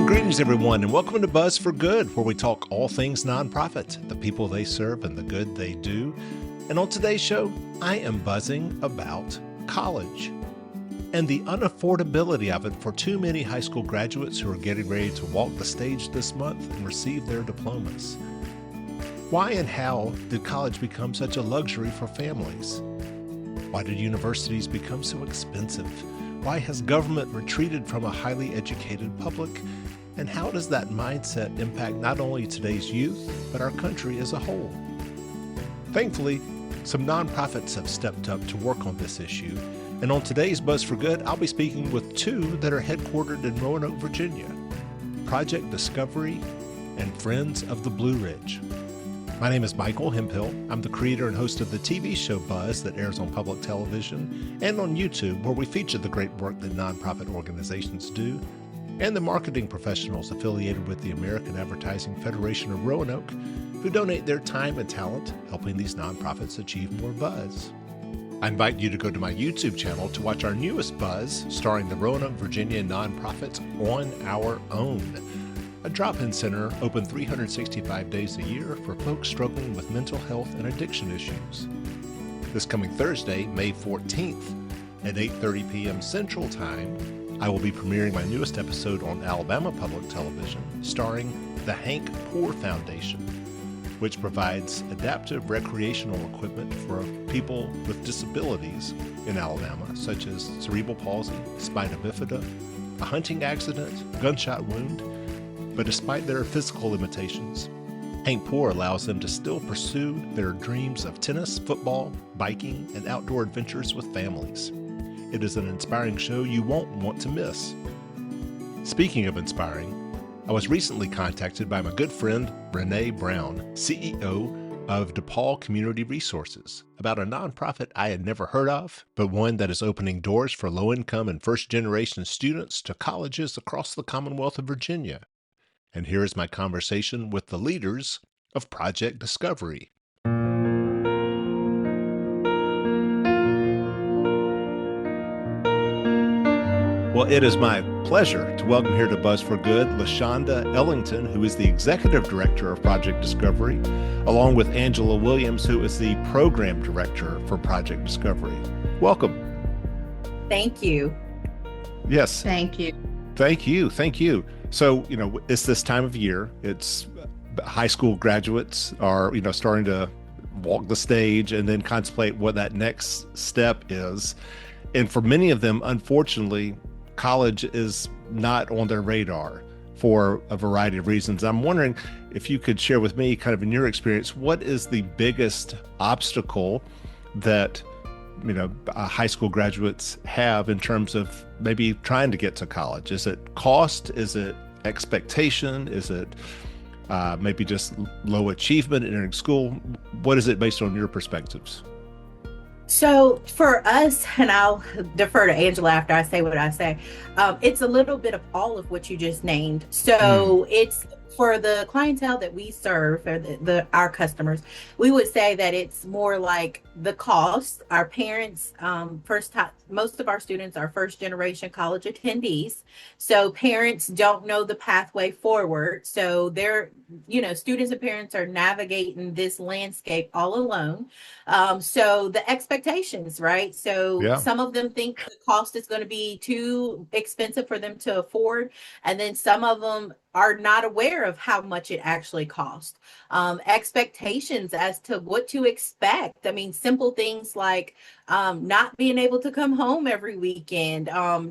Greetings, everyone, and welcome to Buzz for Good, where we talk all things nonprofit, the people they serve, and the good they do. And on today's show, I am buzzing about college and the unaffordability of it for too many high school graduates who are getting ready to walk the stage this month and receive their diplomas. Why and how did college become such a luxury for families? Why did universities become so expensive? Why has government retreated from a highly educated public? And how does that mindset impact not only today's youth, but our country as a whole? Thankfully, some nonprofits have stepped up to work on this issue. And on today's Buzz for Good, I'll be speaking with two that are headquartered in Roanoke, Virginia, Project Discovery and Friends of the Blue Ridge. My name is Michael Hemphill. I'm the creator and host of the TV show Buzz that airs on public television and on YouTube, where we feature the great work that nonprofit organizations do, and the marketing professionals affiliated with the American Advertising Federation of Roanoke, who donate their time and talent helping these nonprofits achieve more buzz. I invite you to go to my YouTube channel to watch our newest Buzz, starring the Roanoke, Virginia nonprofits On Our Own, a drop-in center open 365 days a year for folks struggling with mental health and addiction issues. This coming Thursday, May 14th at 8:30 p.m. Central Time, I will be premiering my newest episode on Alabama Public Television, starring the Hank Poor Foundation, which provides adaptive recreational equipment for people with disabilities in Alabama, such as cerebral palsy, spina bifida, a hunting accident, gunshot wound. But despite their physical limitations, Hank Poor allows them to still pursue their dreams of tennis, football, biking, and outdoor adventures with families. It is an inspiring show you won't want to miss. Speaking of inspiring, I was recently contacted by my good friend Renee Brown, CEO of DePaul Community Resources, about a nonprofit I had never heard of, but one that is opening doors for low-income and first-generation students to colleges across the Commonwealth of Virginia. And here is my conversation with the leaders of Project Discovery. Well, it is my pleasure to welcome here to Buzz for Good, LaShonda Ellington, who is the Executive Director of Project Discovery, along with Angela Williams, who is the Program Director for Project Discovery. Welcome. Thank you. Yes. Thank you. Thank you. Thank you. So, it's this time of year. It's high school graduates are, starting to walk the stage and then contemplate what that next step is. And for many of them, unfortunately, college is not on their radar for a variety of reasons. I'm wondering if you could share with me, kind of in your experience, what is the biggest obstacle that high school graduates have in terms of maybe trying to get to college? Is it cost? Is it expectation? Is it maybe just low achievement in entering school? What is it based on your perspectives? So for us, and I'll defer to Angela after I say what I say, it's a little bit of all of what you just named. So it's for the clientele that we serve, or our customers, we would say that it's more like the cost. Our parents, most of our students are first generation college attendees. So parents don't know the pathway forward. So they're, students and parents are navigating this landscape all alone. So the expectations, right? So Some of them think the cost is going to be too expensive for them to afford. And then some of them are not aware of how much it actually costs. Expectations as to what to expect. I mean, simple things like not being able to come home every weekend,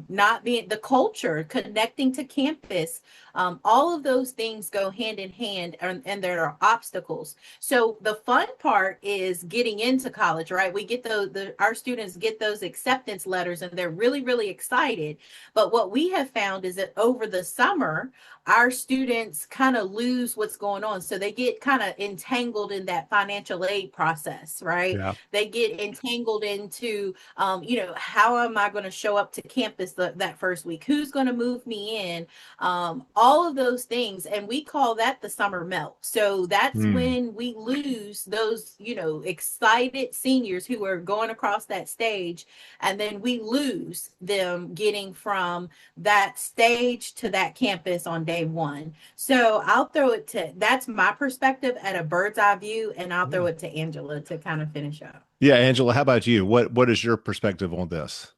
not being the culture, connecting to campus. All of those things go hand in hand, and there are obstacles. So the fun part is getting into college, right? We get our students get those acceptance letters and they're really, really excited. But what we have found is that over the summer, our students kind of lose what's going on. So they get kind of entangled in that financial aid process, right? Yeah. They get entangled into, how am I going to show up to campus that first week? Who's going to move me in? All of those things. And we call that the summer melt. So that's Mm. when we lose those, excited seniors who are going across that stage. And then we lose them getting from that stage to that campus on day one. So I'll throw it to that's my perspective at a bird's eye view, and I'll throw Yeah. it to Angela to kind of finish up. Yeah, Angela, how about you? What is your perspective on this?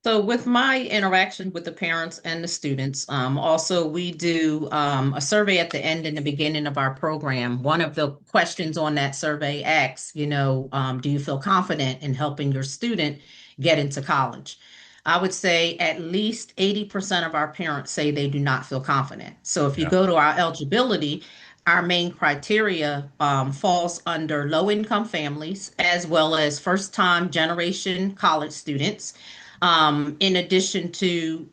So with my interaction with the parents and the students, also we do a survey at the end and the beginning of our program. One of the questions on that survey asks, do you feel confident in helping your student get into college? I would say at least 80% of our parents say they do not feel confident. So if you Yeah. go to our eligibility, our main criteria falls under low income families as well as first time generation college students, in addition to,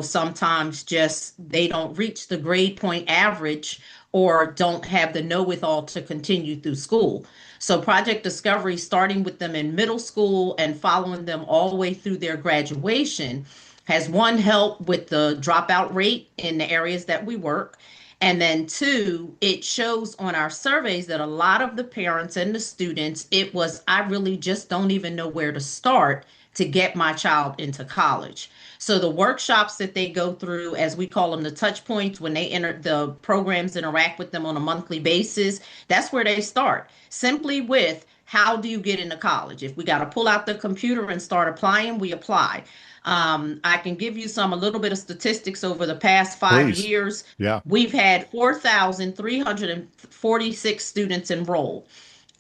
sometimes just they don't reach the grade point average or don't have the know-withal to continue through school. So Project Discovery, starting with them in middle school and following them all the way through their graduation, has one, helped with the dropout rate in the areas that we work. And then two, it shows on our surveys that a lot of the parents and the students, it was, I really just don't even know where to start to get my child into college. So the workshops that they go through, as we call them, the touch points, when they enter the programs, interact with them on a monthly basis, that's where they start. Simply with, how do you get into college? If we got to pull out the computer and start applying, we apply. I can give you a little bit of statistics over the past five Please. years. Yeah. We've had 4,346 students enroll.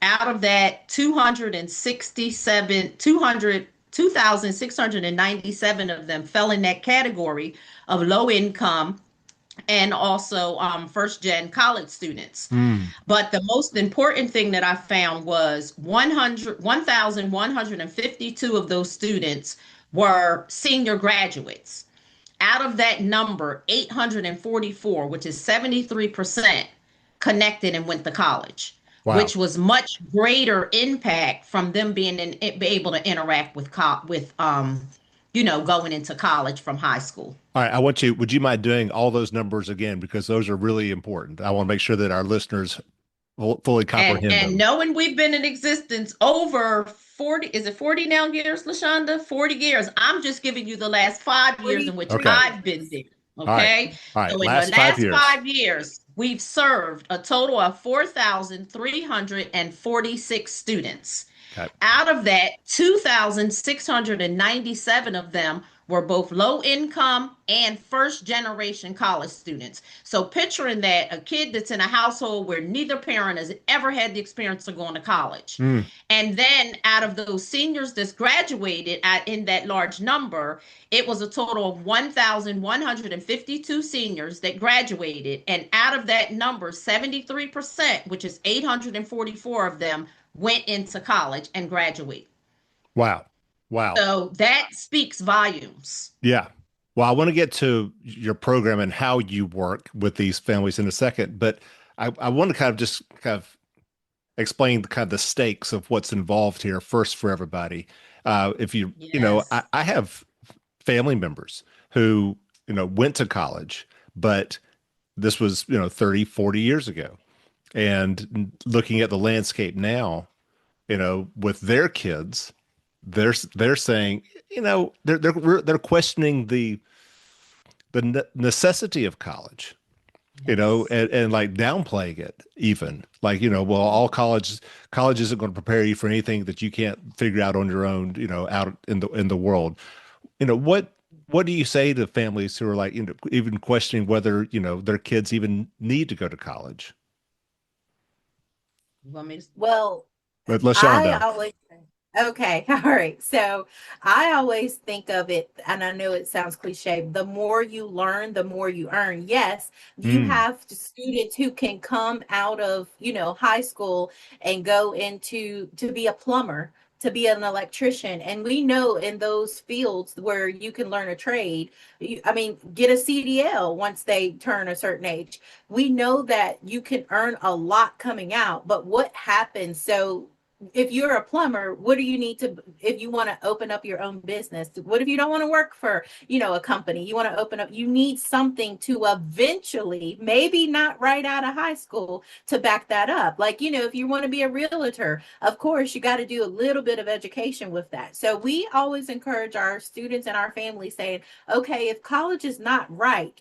Out of that, 2,697 of them fell in that category of low income and also first gen college students. Mm. But the most important thing that I found was 1,152 of those students were senior graduates. Out of that number, 844, which is 73%, connected and went to college, Wow. which was much greater impact from them be able to interact with going into college from high school. All right, would you mind doing all those numbers again? Because those are really important. I want to make sure that our listeners fully And comprehend and them. knowing we've been in existence over 40, is it 40 now years, LaShonda? 40 years. I'm just giving you the last 5 years in which Okay. 43 I've been years. there. All right. Okay. All right. So in the Last five last years. 5 years, we've served a total of 4,346 students. Okay. Out of that, 2,697 of them were both low income and first generation college students. So picturing that, a kid that's in a household where neither parent has ever had the experience of going to college. Mm. And then out of those seniors that's graduated in that large number, it was a total of 1,152 seniors that graduated. And out of that number, 73%, which is 844 of them, went into college and graduated. Wow. Wow. So that speaks volumes. Yeah. Well, I want to get to your program and how you work with these families in a second, but I want to kind of explain kind of the stakes of what's involved here first for everybody. If Yes. I have family members who, went to college, but this was, 30, 40 years ago. And looking at the landscape now, with their kids, they're saying, they're questioning the necessity of college, Yes. and like downplaying it even like, well, all college isn't going to prepare you for anything that you can't figure out on your own, out in the world. What do you say to families who are like, even questioning whether, their kids even need to go to college? You want me to? Well, But I LaShonda. always okay, all right. So I always think of it, and I know it sounds cliche, the more you learn, the more you earn. Yes, you Mm. have students who can come out of, high school and go into to be a plumber, to be an electrician. And we know in those fields where you can learn a trade, I mean, get a CDL once they turn a certain age. We know that you can earn a lot coming out, but what happens? So if you're a plumber, what do you need to, if you want to open up your own business? What if you don't want to work for, a company? You want to open up, you need something to eventually, maybe not right out of high school, to back that up. Like, if you want to be a realtor, of course, you got to do a little bit of education with that. So we always encourage our students and our families saying, okay, if college is not right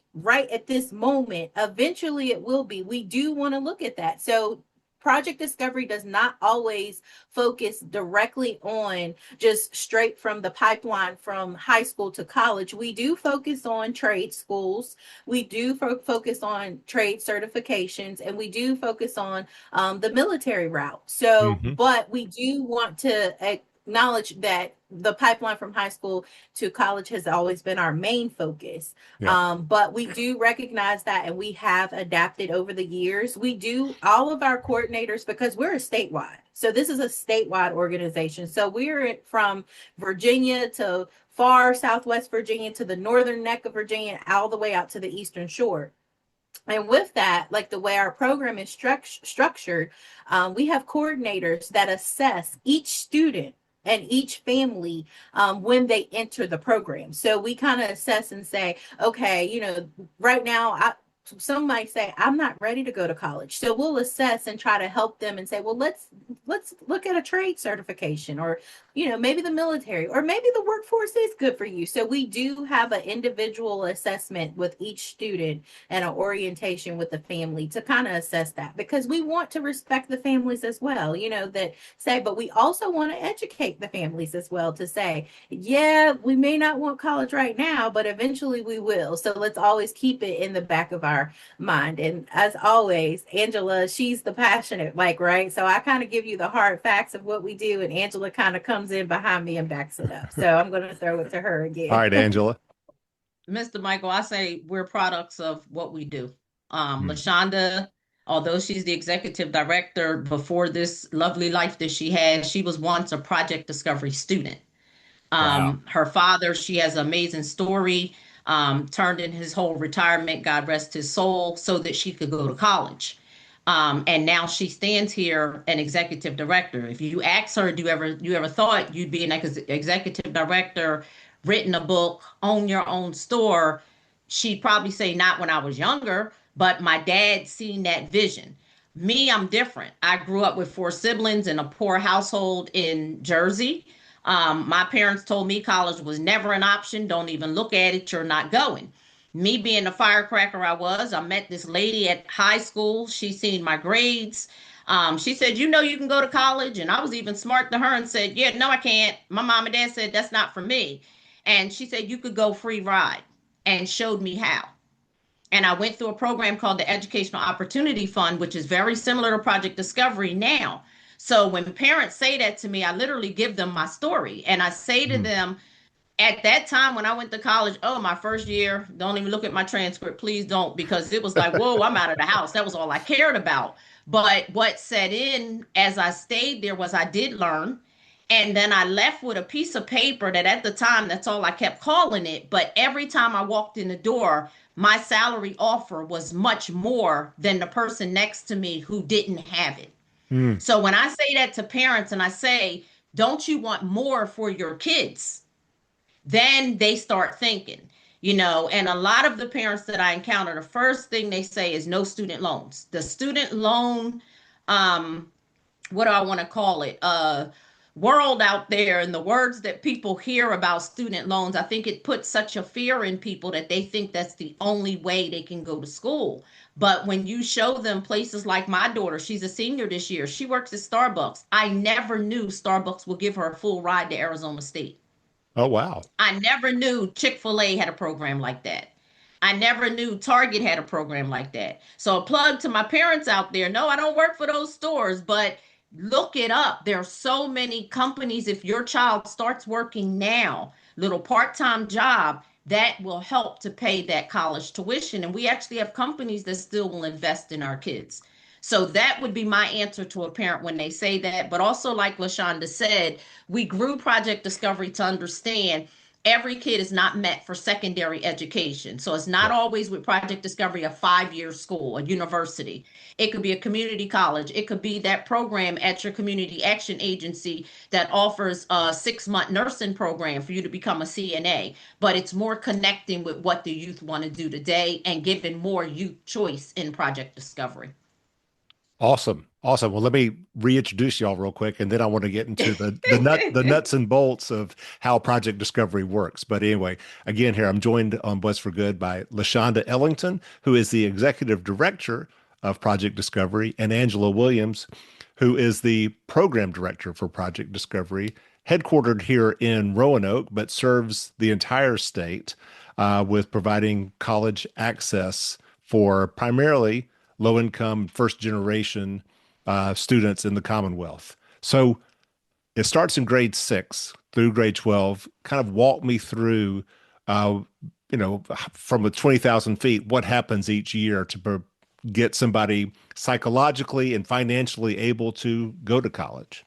at this moment, eventually it will be. We do want to look at that. So Project Discovery does not always focus directly on just straight from the pipeline from high school to college. We do focus on trade schools. We do focus on trade certifications, and we do focus on the military route. So, Hmm. but we do want to acknowledge that the pipeline from high school to college has always been our main focus. Yeah. But we do recognize that, and we have adapted over the years. We do all of our coordinators, because we're a statewide. So this is a statewide organization. So we're from Virginia to far Southwest Virginia to the northern neck of Virginia, all the way out to the Eastern Shore. And with that, like the way our program is structured, we have coordinators that assess each student and each family when they enter the program. So we kind of assess and say, okay, right now, some might say, I'm not ready to go to college. So we'll assess and try to help them and say, well, let's look at a trade certification, or maybe the military, or maybe the workforce is good for you. So we do have an individual assessment with each student and an orientation with the family to kind of assess that, because we want to respect the families as well, that say, but we also want to educate the families as well to say, yeah, we may not want college right now, but eventually we will. So let's always keep it in the back of our mind. And as always, Angela, she's the passionate, right? So I kind of give you the hard facts of what we do, and Angela kind of comes in behind me and backs it up. So I'm going to throw it to her again. All right, Angela. Mr. Michael, I say we're products of what we do. LaShonda, although she's the executive director, before this lovely life that she has, she was once a Project Discovery student. Wow. Her father, she has an amazing story, turned in his whole retirement, God rest his soul, so that she could go to college. And now she stands here an executive director. If you ask her, do you ever thought you'd be an executive director, written a book, own your own store? She'd probably say, not when I was younger, but my dad seen that vision. Me, I'm different. I grew up with four siblings in a poor household in Jersey. My parents told me college was never an option. Don't even look at it. You're not going. Me being the firecracker I met this lady at high school. She seen my grades. She said, you can go to college. And I was even smart to her and said, yeah, no, I can't. My mom and dad said, that's not for me. And she said, you could go free ride, and showed me how. And I went through a program called the Educational Opportunity Fund, which is very similar to Project Discovery now. So when parents say that to me, I literally give them my story. And I say to them, at that time when I went to college, oh, my first year, don't even look at my transcript, please don't, because it was like, whoa, I'm out of the house. That was all I cared about. But what set in as I stayed there was I did learn. And then I left with a piece of paper that at the time, that's all I kept calling it. But every time I walked in the door, my salary offer was much more than the person next to me who didn't have it. So when I say that to parents and I say, don't you want more for your kids? Then they start thinking, and a lot of the parents that I encounter, the first thing they say is no student loans. The student loan, what do I want to call it? World out there, and the words that people hear about student loans, I think it puts such a fear in people that they think that's the only way they can go to school. But when you show them places like my daughter, she's a senior this year, she works at Starbucks. I never knew Starbucks would give her a full ride to Arizona State. Oh, wow. I never knew Chick-fil-A had a program like that. I never knew Target had a program like that. So a plug to my parents out there. No, I don't work for those stores, but look it up. There are so many companies. If your child starts working now, little part-time job, that will help to pay that college tuition. And we actually have companies that still will invest in our kids. So that would be my answer to a parent when they say that. But also, like LaShonda said, we grew Project Discovery to understand every kid is not met for secondary education. So it's not Right. always with Project Discovery a 5-year school, a university. It could be a community college. It could be that program at your community action agency that offers a 6-month nursing program for you to become a CNA. But it's more connecting with what the youth want to do today and giving more youth choice in Project Discovery. Awesome. Awesome. Well, let me reintroduce y'all real quick, and then I want to get into the nuts and bolts of how Project Discovery works. But anyway, again, here I'm joined on Buzz for Good by LaShonda Ellington, who is the executive director of Project Discovery, and Angela Williams, who is the program director for Project Discovery, headquartered here in Roanoke, but serves the entire state with providing college access for primarily low income, first generation students in the Commonwealth. So it starts in grade 6 through grade 12. Kind of walk me through, uh, from the 20,000 feet, what happens each year to get somebody psychologically and financially able to go to college.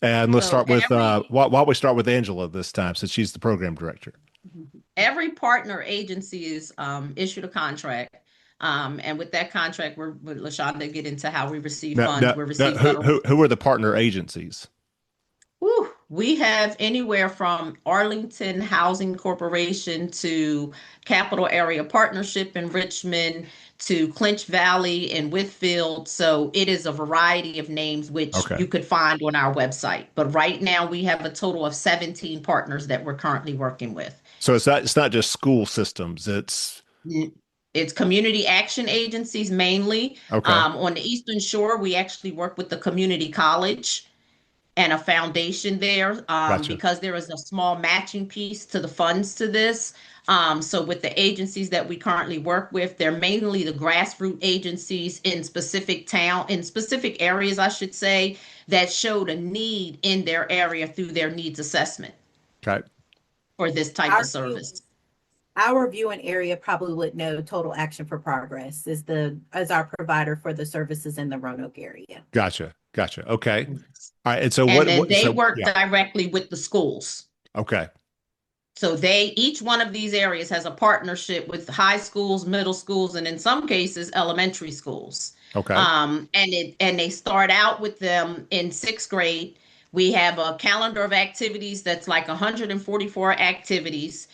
And let's So start with, why don't we start with Angela this time, since she's the program director. every partner agency is issued a contract. And with that contract, we're with LaShonda get into how we receive Now, funds. now, We now receive who, federal. who are the partner agencies? Whew, we have anywhere from Arlington Housing Corporation to Capital Area Partnership in Richmond to Clinch Valley and Whitfield. So it is a variety of names which Okay. you could find on our website. But right now we have a total of 17 partners that we're currently working with. So it's not just school systems. It's community action agencies mainly. Okay. On the Eastern Shore, we actually work with the community college and a foundation there Gotcha. because there is a small matching piece to the funds to this. So with the agencies that we currently work with, they're mainly the grassroots agencies in specific areas, I should say, that showed a need in their area through their needs assessment Okay. for this type of Our view, service. our viewing area probably would know Total Action for Progress is our provider for the services in the Roanoke area. Gotcha. Gotcha. Okay. All right. And so And then they so work yeah. directly with the schools. Okay. So each one of these areas has a partnership with high schools, middle schools, and in some cases, elementary schools. Okay. And they start out with them in 6th grade. We have a calendar of activities that's like 144 activities,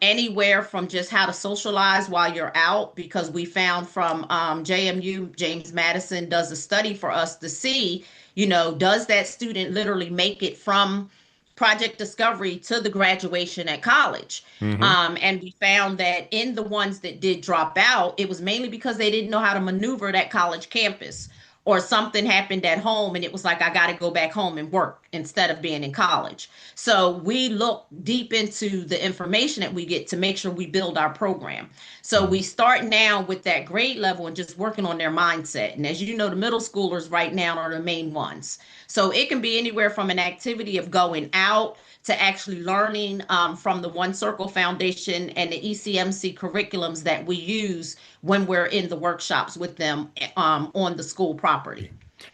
anywhere from just how to socialize while you're out, because we found from JMU, James Madison does a study for us to see, does that student literally make it from Project Discovery to the graduation at college. Hmm. And we found that in the ones that did drop out, it was mainly because they didn't know how to maneuver that college campus, or something happened at home and it was like, I got to go back home and work instead of being in college. So we look deep into the information that we get to make sure we build our program. So we start now with that grade level and just working on their mindset. And as you know, the middle schoolers right now are the main ones. So it can be anywhere from an activity of going out to actually learning from the One Circle Foundation and the ECMC curriculums that we use when we're in the workshops with them on the school property.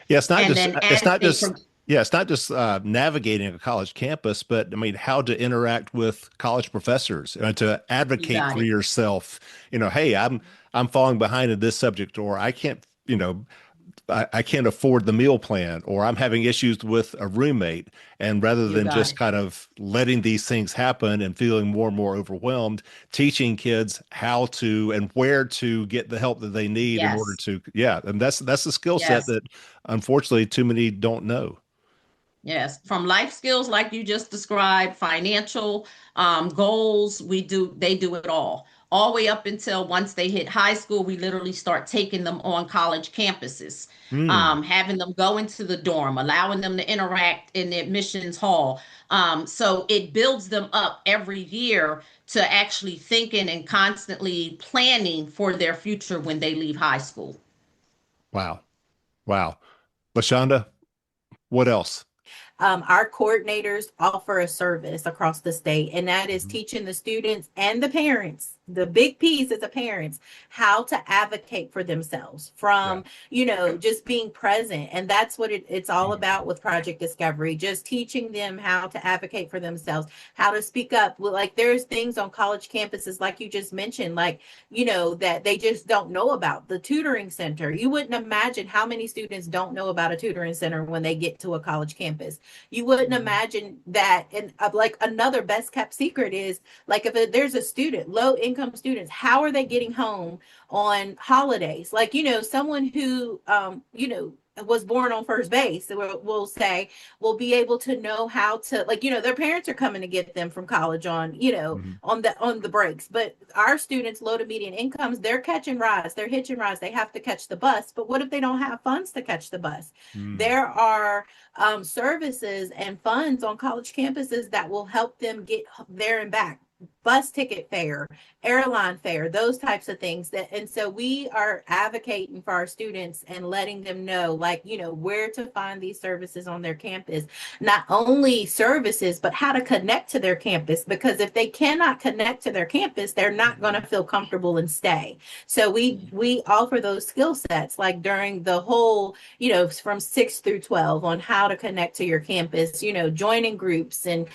Yeah. It's not And just, then it's as not they just, yeah, it's not just navigating a college campus, but I mean, how to interact with college professors and to you advocate got for it. yourself. Hey, I'm falling behind in this subject, or I can't, I can't afford the meal plan, or I'm having issues with a roommate. And rather You than got just it. kind of letting these things happen and feeling more and more overwhelmed, teaching kids how to and where to get the help that they need in order Yes. to, yeah. And that's the skill set Yes. that unfortunately too many don't know. Yes, from life skills like you just described, financial goals, they do it all the way up until once they hit high school, we literally start taking them on college campuses, Hmm. having them go into the dorm, allowing them to interact in the admissions hall. So it builds them up every year to actually thinking and constantly planning for their future when they leave high school. Wow. Wow. LaShonda, what else? Our coordinators offer a service across the state, and that is teaching the students and the parents the big piece as a parents, how to advocate for themselves from, just being present. And that's what it's all about with Project Discovery, just teaching them how to advocate for themselves, how to speak up. Like there's things on college campuses, like you just mentioned, like, that they just don't know about. The tutoring center. You wouldn't imagine how many students don't know about a tutoring center when they get to a college campus. You wouldn't imagine that. And like another best kept secret is like if there's a student, low income students, how are they getting home on holidays? Like, someone who, was born on first base, we'll say, will be able to know how to, like, their parents are coming to get them from college on, on the breaks. But our students, low to median incomes, they're catching rides, they're hitching rides, they have to catch the bus. But what if they don't have funds to catch the bus? There are services and funds on college campuses that will help them get there and back. Bus ticket fare, airline fare, those types of things. And so we are advocating for our students and letting them know, like, where to find these services on their campus. Not only services, but how to connect to their campus, because if they cannot connect to their campus, they're not going to feel comfortable and stay. So we offer those skill sets, like during the whole, from 6 through 12, on how to connect to your campus, joining groups and,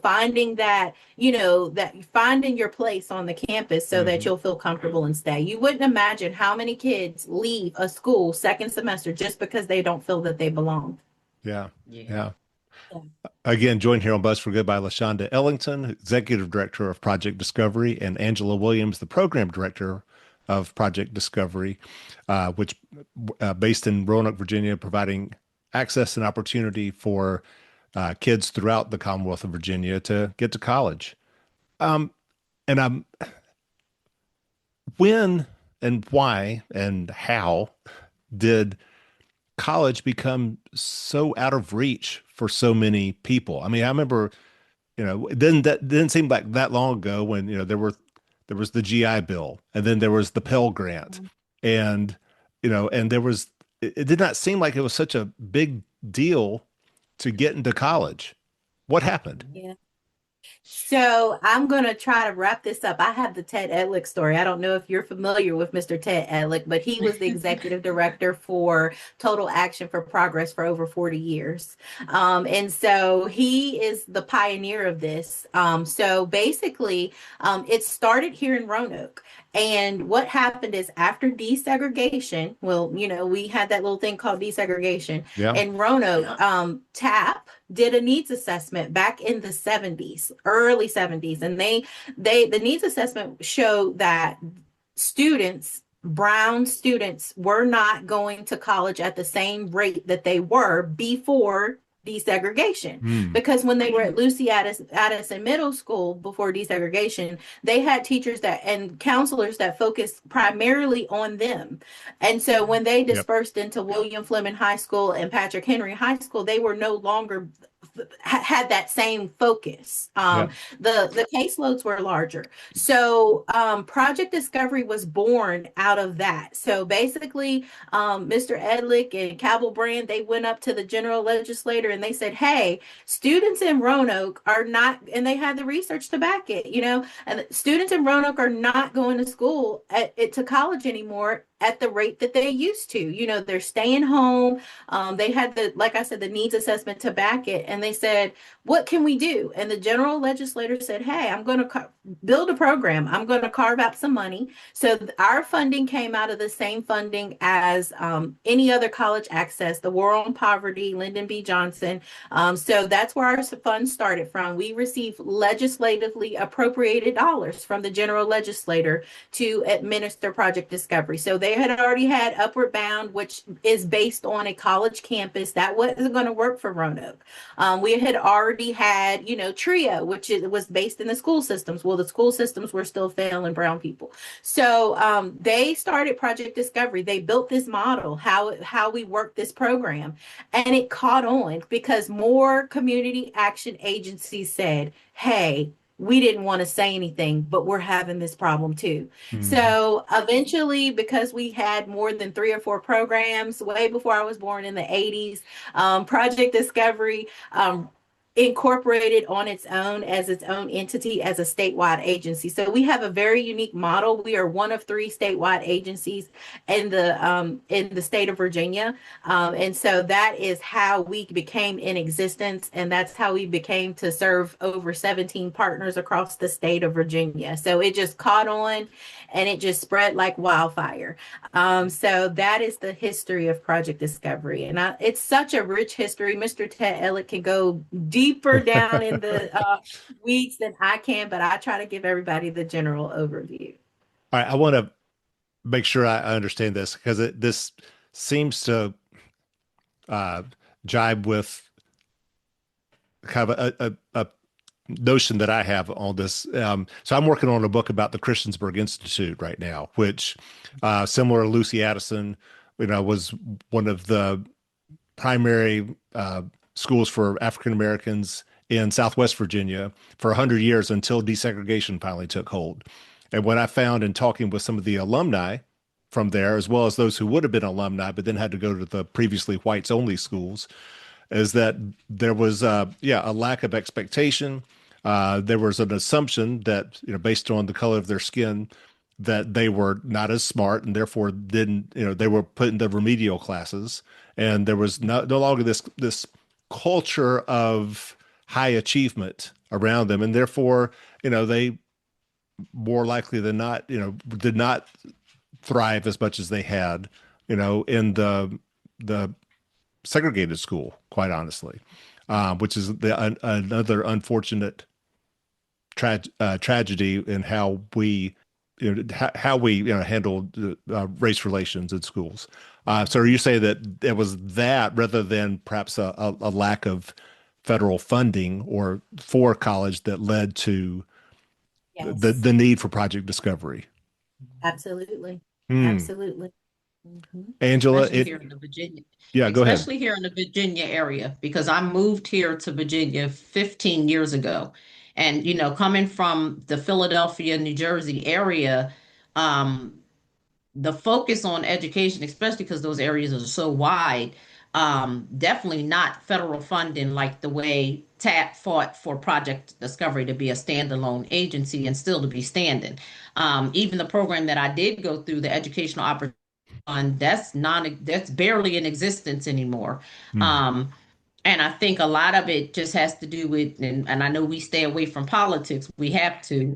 finding that, that you finding your place on the campus so that you'll feel comfortable and stay. You wouldn't imagine how many kids leave a school second semester just because they don't feel that they belong. Yeah. Again, joined here on Buzz for Good by LaShonda Ellington, Executive Director of Project Discovery, and Angela Williams, the Program Director of Project Discovery, which based in Roanoke, Virginia, providing access and opportunity for kids throughout the Commonwealth of Virginia to get to college. And when and why and how did college become so out of reach for so many people? I mean, I remember, it didn't seem like that long ago when, there was the GI Bill, and then there was the Pell Grant, and, and it did not seem like it was such a big deal to get into college. What happened? Yeah. So I'm going to try to wrap this up. I have the Ted Edlick story. I don't know if you're familiar with Mr. Ted Edlick, but he was the executive director for Total Action for Progress for over 40 years. And so he is the pioneer of this. So basically, it started here in Roanoke. And what happened is after desegregation, well, we had that little thing called desegregation in Roanoke. TAP did a needs assessment back in the 70s, early 70s. And the needs assessment showed that brown students were not going to college at the same rate that they were before desegregation. Because when they were at Lucy Addison Middle School before desegregation, they had teachers and counselors that focused primarily on them. And so when they dispersed into William Fleming High School and Patrick Henry High School, they were no longer had that same focus. The caseloads were larger. So Project Discovery was born out of that. So basically, Mr. Edlick and Cabell Brand, they went up to the general legislator and they said, hey, students in Roanoke are not, and they had the research to back it, and students in Roanoke are not going to school to college anymore at the rate that they used to. They're staying home. They had like I said, the needs assessment to back it. And they said, what can we do? And the general legislator said, hey, I'm going to build a program. I'm going to carve out some money. So our funding came out of the same funding as any other college access, the War on Poverty, Lyndon B. Johnson. So that's where our funds started from. We received legislatively appropriated dollars from the general legislator to administer Project Discovery. So they had already had Upward Bound, which is based on a college campus. That wasn't going to work for Roanoke. We had already had, TRIO, which was based in the school systems. Well, the school systems were still failing brown people. So they started Project Discovery. They built this model, how we work this program. And it caught on because more community action agencies said, hey, we didn't want to say anything, but we're having this problem too. So eventually, because we had more than 3 or 4 programs way before I was born in the 80s, Project Discovery incorporated on its own as its own entity as a statewide agency. So we have a very unique model. We are one of three statewide agencies in the state of Virginia, and so that is how we became in existence, and that's how we became to serve over 17 partners across the state of Virginia. So it just caught on, and it just spread like wildfire. So that is the history of Project Discovery, and it's such a rich history. Mr. Ted Elliott can go deeper down in the weeds than I can, but I try to give everybody the general overview. All right, I want to make sure I understand this because this seems to uh, jibe with kind of a notion that I have on this. So I'm working on a book about the Christiansburg Institute right now, which, similar to Lucy Addison, was one of the primary schools for African Americans in Southwest Virginia for 100 years until desegregation finally took hold. And what I found in talking with some of the alumni from there, as well as those who would have been alumni but then had to go to the previously whites only schools, is that there was a lack of expectation. There was an assumption that, based on the color of their skin, that they were not as smart and therefore didn't, they were put in the remedial classes. And there was no longer this culture of high achievement around them. And therefore, they more likely than not, did not thrive as much as they had, in the segregated school, quite honestly, which is another unfortunate tragedy in how we handle race relations in schools. So are you saying that it was that rather than perhaps a lack of federal funding or for college that led to Yes, the need for Project Discovery? absolutely. Hmm. Absolutely. Mhm. Angela, especially here in the Virginia, yeah, go ahead. especially here in the Virginia area, because I moved here to Virginia 15 years ago. And, coming from the Philadelphia, New Jersey area, um, the focus on education, especially because those areas are so wide, definitely not federal funding like the way TAP fought for Project Discovery to be a standalone agency and still to be standing. Even the program that I did go through, the Educational Opportunity Fund, that's barely in existence anymore. Hmm. Um, and I think a lot of it just has to do with, and I know we stay away from politics, we have to,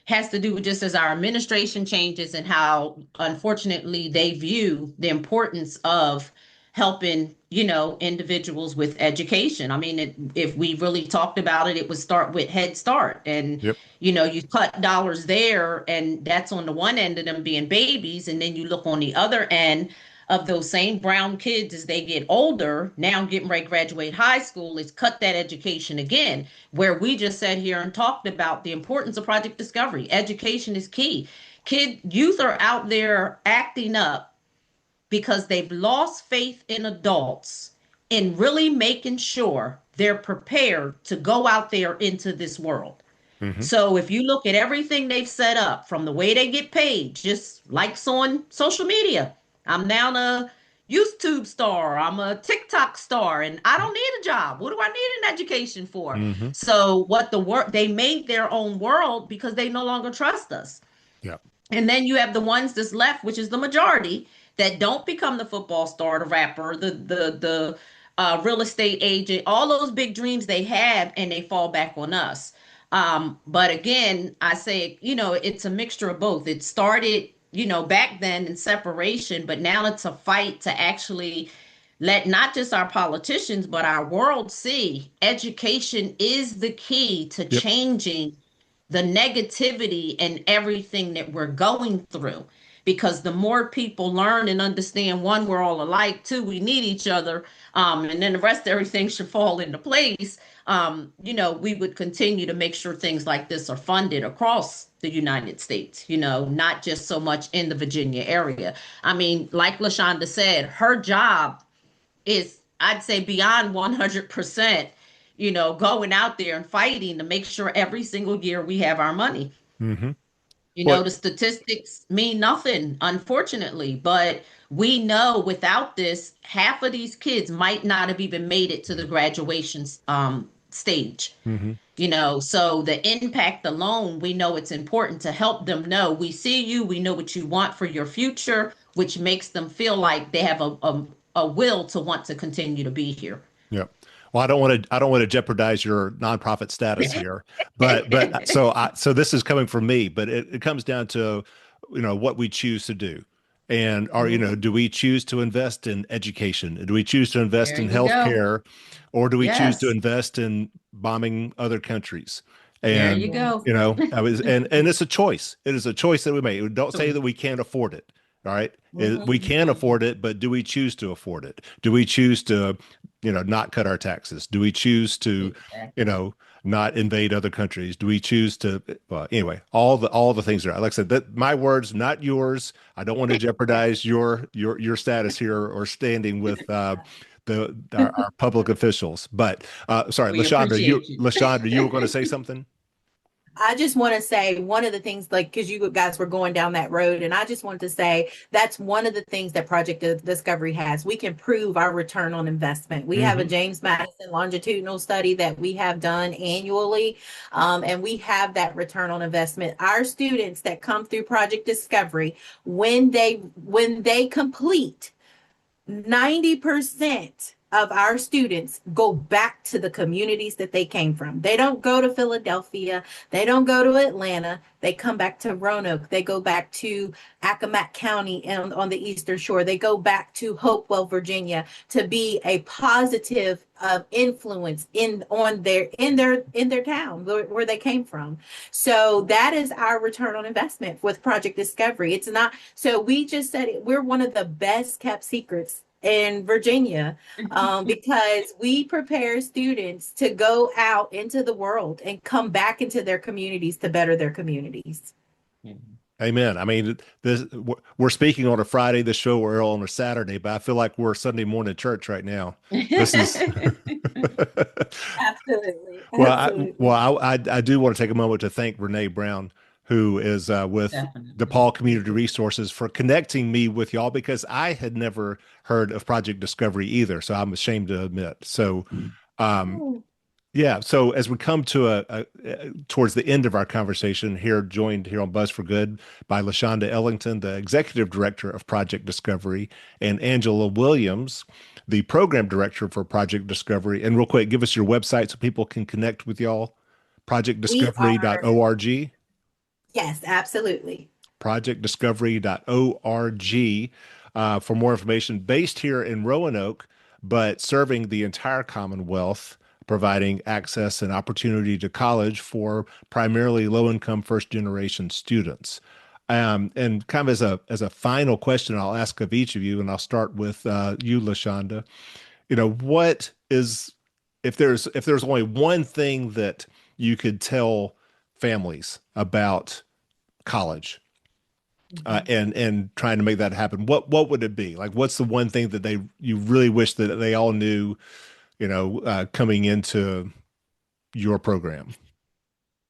has to do with just as our administration changes and how, unfortunately, they view the importance of helping, individuals with education. I mean, if we really talked about it, it would start with Head Start. And, Yep. you cut dollars there, and that's on the one end of them being babies. And then you look on the other end of those same brown kids as they get older, now getting ready to graduate high school, is cut that education again, where we just sat here and talked about the importance of Project Discovery. Education is key. Youth are out there acting up because they've lost faith in adults in really making sure they're prepared to go out there into this world. Hmm. So if you look at everything they've set up, from the way they get paid, just likes on social media. I'm now a YouTube star, I'm a TikTok star, and I don't need a job. What do I need an education for? Hmm. So what the work they made their own world because they no longer trust us. Yeah. And then you have the ones that's left, which is the majority, that don't become the football star, the rapper, the real estate agent, all those big dreams they have, and they fall back on us. But again, I say, it's a mixture of both. It started, back then in separation, but now it's a fight to actually let not just our politicians, but our world see education is the key to Yep. changing the negativity and everything that we're going through. Because the more people learn and understand, one, we're all alike, two, we need each other, and then the rest of everything should fall into place. We would continue to make sure things like this are funded across the United States, not just so much in the Virginia area. I mean, like LaShonda said, her job is, I'd say, beyond 100%, going out there and fighting to make sure every single year we have our money. Hmm. Well, The statistics mean nothing, unfortunately, but we know without this, half of these kids might not have even made it to the graduation stage. Hmm. So the impact alone, we know it's important to help them know we see you, we know what you want for your future, which makes them feel like they have a will to want to continue to be here. Yeah. Well, I don't want to jeopardize your nonprofit status here, but so this is coming from me, but it comes down to, what we choose to do. And Mhm. do we choose to invest in education? Do we choose to invest There in you go. healthcare, or do we choose to Yes, invest in bombing other countries? there you And, go. and it's a choice. It is a choice that we make. Don't say that we can't afford it. All right. We can Mhm. afford it, but do we choose to afford it? Do we choose to not cut our taxes? Do we choose to, you Exactly. know, not invade other countries? Do we choose to, well, anyway, all the things are, like I said, that my words, not yours. I don't want to jeopardize your status here or standing with our public officials. But sorry, We appreciate you. Lashondra, you were going to say something? I just want to say one of the things, like, because you guys were going down that road, and I just wanted to say that's one of the things that Project Discovery has. We can prove our return on investment. We have a Hmm. James Madison longitudinal study that we have done annually, and we have that return on investment. Our students that come through Project Discovery, when they complete, 90% of our students go back to the communities that they came from. They don't go to Philadelphia. They don't go to Atlanta. They come back to Roanoke. They go back to Accomack County on the Eastern Shore. They go back to Hopewell, Virginia, to be a positive influence in their town where they came from. So that is our return on investment with Project Discovery. It's not, so we just said we're one of the best kept secrets in Virginia, because we prepare students to go out into the world and come back into their communities to better their communities. Amen. I mean, we're speaking on a Friday. The show we're on a Saturday, but I feel like we're Sunday morning church right now. This is Absolutely. well. Absolutely. I do want to take a moment to thank Renee Brown, who is with Definitely. DePaul Community Resources, for connecting me with y'all, because I had never heard of Project Discovery either. So I'm ashamed to admit. So, um, Oh, yeah. So as we come to towards the end of our conversation here, joined here on Buzz for Good by LaShonda Ellington, the executive director of Project Discovery, and Angela Williams, the program director for Project Discovery. And real quick, give us your website so people can connect with y'all. we are, Projectdiscovery.org. yes, absolutely. Projectdiscovery.org for more information. Based here in Roanoke, but serving the entire Commonwealth, providing access and opportunity to college for primarily low-income first-generation students. And kind of as a final question, I'll ask of each of you, and I'll start with you, LaShonda. What is, if there's only one thing that you could tell families about college, Mhm. and trying to make that happen, what would it be? Like, what's the one thing that you really wish that they all knew, coming into your program?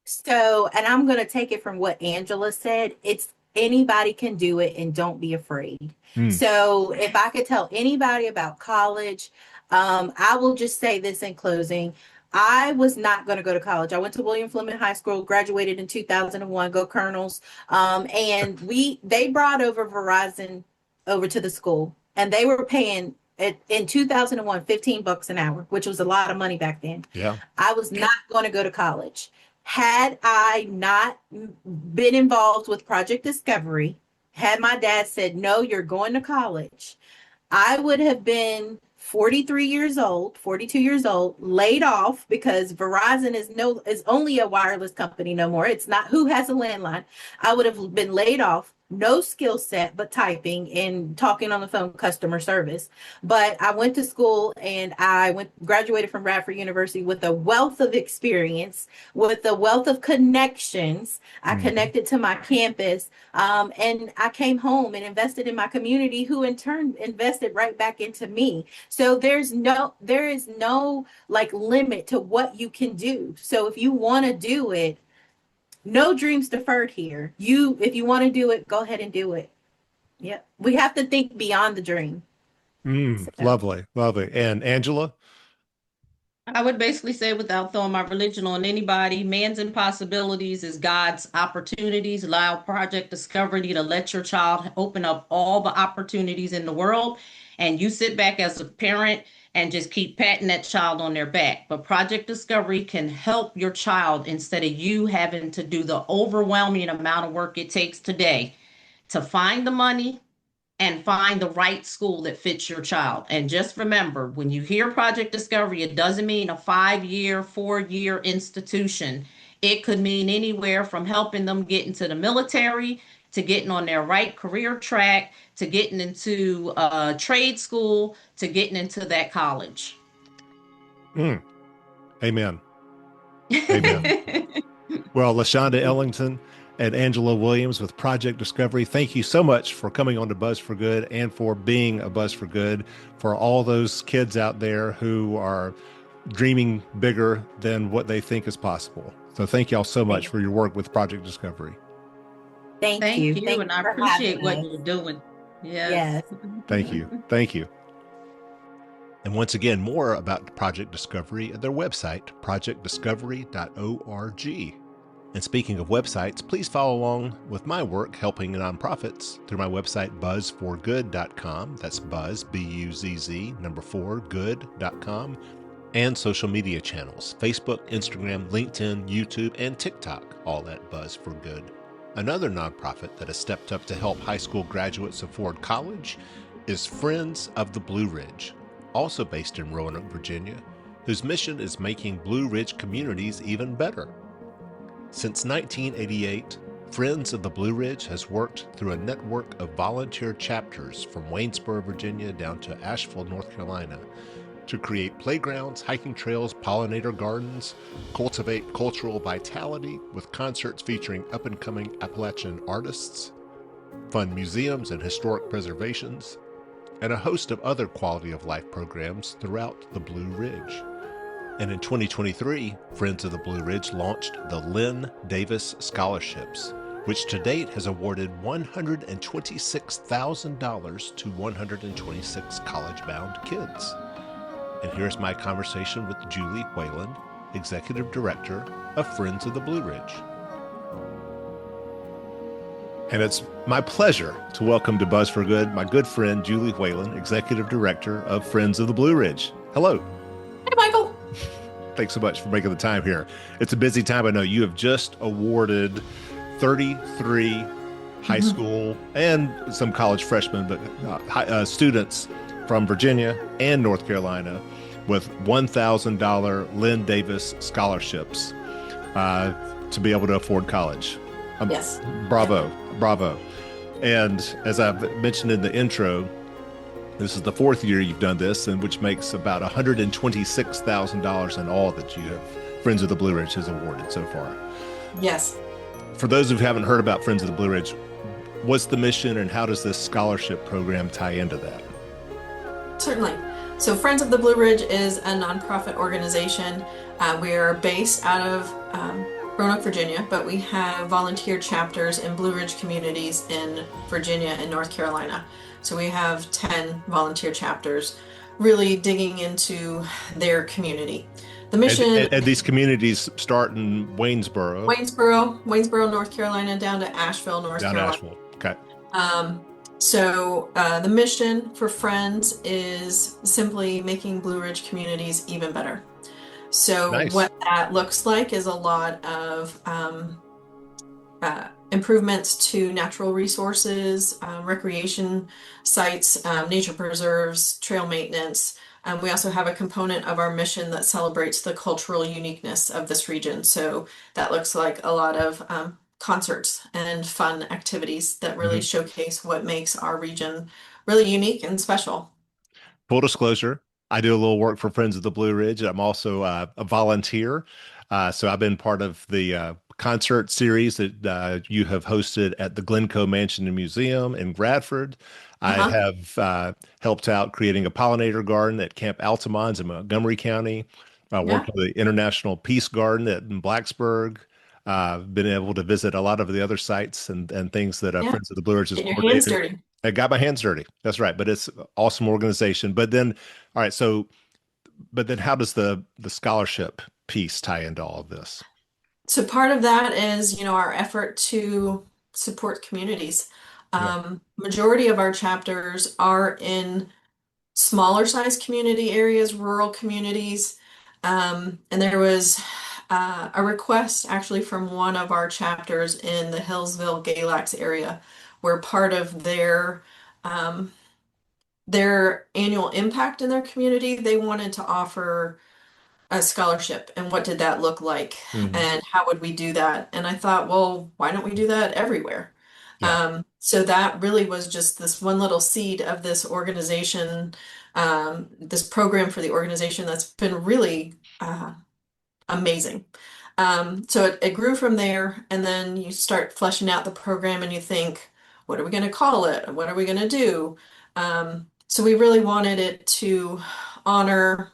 So, and I'm going to take it from what Angela said. It's anybody can do it and don't be afraid. Mm, So, if I could tell anybody about college, I will just say this in closing. I was not going to go to college. I went to William Fleming High School, graduated in 2001, go Colonels. And they brought over Verizon over to the school, and they were paying in 2001 $15 an hour, which was a lot of money back then. yeah. I was not going to go to college. Had I not been involved with Project Discovery, had my dad said, no, you're going to college, I would have been 43 years old, 42 years old, laid off because Verizon is only a wireless company no more. It's not who has a landline. I would have been laid off, no skill set but typing and talking on the phone customer service. But I went to school and graduated from Radford University with a wealth of experience, with a wealth of connections. I Mhm. connected to my campus, and I came home and invested in my community, who in turn invested right back into me. So there is no like limit to what you can do. So if you want to do it, no dreams deferred here. If you want to do it, go ahead and do it. Yep. We have to think beyond the dream. So Lovely, lovely. And Angela? I would basically say, without throwing my religion on anybody, man's impossibilities is God's opportunities. Allow Project Discovery to let your child open up all the opportunities in the world. And you sit back as a parent and just keep patting that child on their back. But Project Discovery can help your child instead of you having to do the overwhelming amount of work it takes today to find the money and find the right school that fits your child. And just remember, when you hear Project Discovery, it doesn't mean a 5 year, 4 year institution. It could mean anywhere from helping them get into the military to getting on their right career track to getting into trade school to getting into that college. Mm, amen. Amen. Well, LaShonda Ellington and Angela Williams with Project Discovery, thank you so much for coming on to Buzz for Good and for being a Buzz for Good for all those kids out there who are dreaming bigger than what they think is possible. So thank y'all so much for your work with Project Discovery. Thank Thank you. you, Thank and you I for appreciate having what us. you're doing. Yes. Yes. Thank you. Thank you. And once again, more about Project Discovery at their website, projectdiscovery.org. And speaking of websites, please follow along with my work helping nonprofits through my website, buzzforgood.com. That's buzz, B-U-Z-Z, number 4, good.com. And social media channels, Facebook, Instagram, LinkedIn, YouTube, and TikTok, all at Buzz for Good. Another nonprofit that has stepped up to help high school graduates afford college is Friends of the Blue Ridge, also based in Roanoke, Virginia, whose mission is making Blue Ridge communities even better. Since 1988, Friends of the Blue Ridge has worked through a network of volunteer chapters from Waynesboro, Virginia down to Asheville, North Carolina, to create playgrounds, hiking trails, pollinator gardens, cultivate cultural vitality with concerts featuring up-and-coming Appalachian artists, fund museums and historic preservations, and a host of other quality of life programs throughout the Blue Ridge. And in 2023, Friends of the Blue Ridge launched the Lynn Davis Scholarships, which to date has awarded $126,000 to 126 college-bound kids. And here's my conversation with Julie Whalen, Executive Director of Friends of the Blue Ridge. And it's my pleasure to welcome to Buzz for Good my good friend Julie Whalen, Executive Director of Friends of the Blue Ridge. Hello. Hey, Michael. Thanks so much for making the time here. It's a busy time. I know you have just awarded 33 high school and some college freshmen, but students from Virginia and North Carolina with $1,000 Lynn Davis scholarships to be able to afford college. Yes. Bravo. Bravo. And as I've mentioned in the intro, this is the 4th year you've done this, and which makes about $126,000 in all that you have Friends of the Blue Ridge has awarded so far. Yes. For those who haven't heard about Friends of the Blue Ridge, what's the mission and how does this scholarship program tie into that? Certainly. So Friends of the Blue Ridge is a nonprofit organization. We are based out of Roanoke, Virginia, but we have volunteer chapters in Blue Ridge communities in Virginia and North Carolina. So we have 10 volunteer chapters really digging into their community. The mission... And these communities start in Waynesboro, North Carolina, down to Asheville, North Carolina. Asheville. Okay. So the mission for Friends is simply making Blue Ridge communities even better. So Nice. What that looks like is a lot of improvements to natural resources, recreation sites, nature preserves, trail maintenance. We also have a component of our mission that celebrates the cultural uniqueness of this region. So that looks like a lot of concerts and fun activities that really showcase what makes our region really unique and special. Full disclosure, I do a little work for Friends of the Blue Ridge. I'm also a volunteer. So I've been part of the concert series that you have hosted at the Glencoe Mansion and Museum in Bradford. I have helped out creating a pollinator garden at Camp Altamont in Montgomery County. I worked with the International Peace Garden in Blacksburg. Been able to visit a lot of the other sites and things that Friends of the Blue Ridge has Get your hands dirty. I got my hands dirty. That's right. But it's an awesome organization. But then, all right, so but then how does the scholarship piece tie into all of this? So part of that is, our effort to support communities. Yeah. Majority of our chapters are in smaller size community areas, rural communities. And there was a request actually from one of our chapters in the Hillsville Galax area, where part of um, their annual impact in their community, they wanted to offer a scholarship. And what did that look like? Hmm. And how would we do that? And I thought, well, why don't we do that everywhere? Yeah. So that really was just this one little seed of this organization, this program for the organization that's been really amazing. So it grew from there, and then you start fleshing out the program and you think, what are we going to call it? What are we going to do? So we really wanted it to honor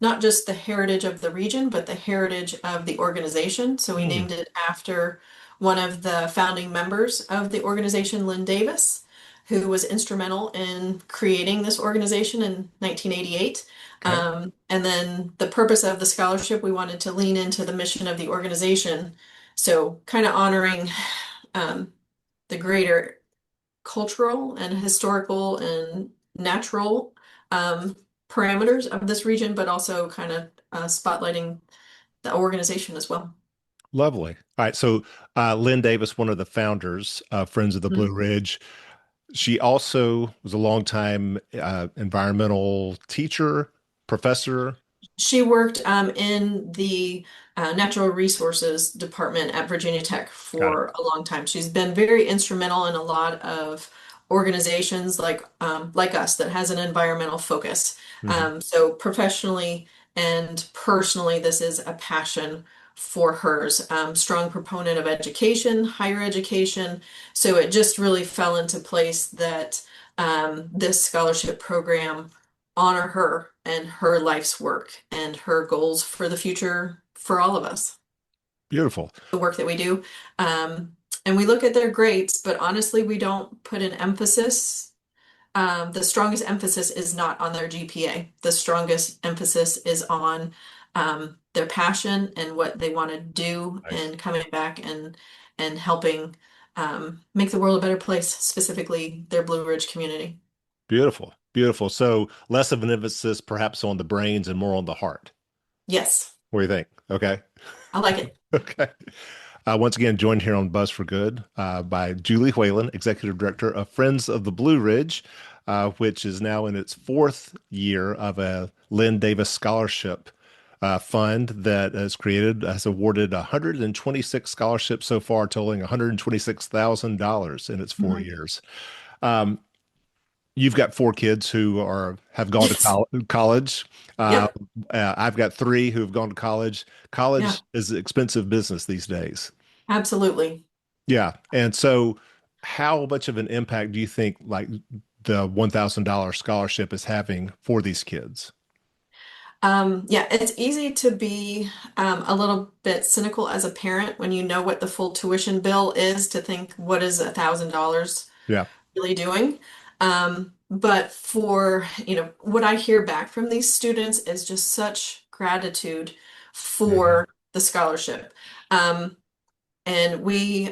not just the heritage of the region, but the heritage of the organization. So we Mm, named it after one of the founding members of the organization, Lynn Davis, who was instrumental in creating this organization in 1988. okay. And then the purpose of the scholarship, we wanted to lean into the mission of the organization. So kind of honoring um, the greater cultural and historical and natural um, parameters of this region, but also kind of spotlighting the organization as well. Lovely. All right. So, Lynn Davis, one of the founders of Friends of the Blue Mhm. Ridge, she also was a longtime environmental teacher, professor. She worked in the Natural Resources Department at Virginia Tech Got it. for a long time. She's been very instrumental in a lot of organizations like us that has an environmental focus. Hmm. So professionally and personally, this is a passion for hers. Strong proponent of education, higher education. So it just really fell into place that this scholarship program honor her and her life's work and her goals for the future for all of us, Beautiful. the work that we do. And we look at their grades, but honestly, we don't put an emphasis. The strongest emphasis is not on their GPA. The strongest emphasis is on their passion and what they want to do Nice. and coming back and helping make the world a better place, specifically their Blue Ridge community. Beautiful. Beautiful. So, less of an emphasis perhaps on the brains and more on the heart. Yes, What do you think? Okay. I like it. Okay. Once again, joined here on Buzz for Good by Julie Whalen, Executive Director of Friends of the Blue Ridge, which is now in its fourth year of a Lynn Davis Scholarship fund that has awarded 126 scholarships so far, totaling $126,000 in its 4 years. Um, you've got four kids who have gone to Yes. college. Uh, Yep. I've got three who have gone to college. Yeah, College is an expensive business these days. absolutely. Yeah. And so how much of an impact do you think like the $1,000 scholarship is having for these kids? Yeah, it's easy to be a little bit cynical as a parent when you know what the full tuition bill is to think, what is $1,000 Yeah. really doing? But for, what I hear back from these students is just such gratitude Mhm. for the scholarship. Um, And we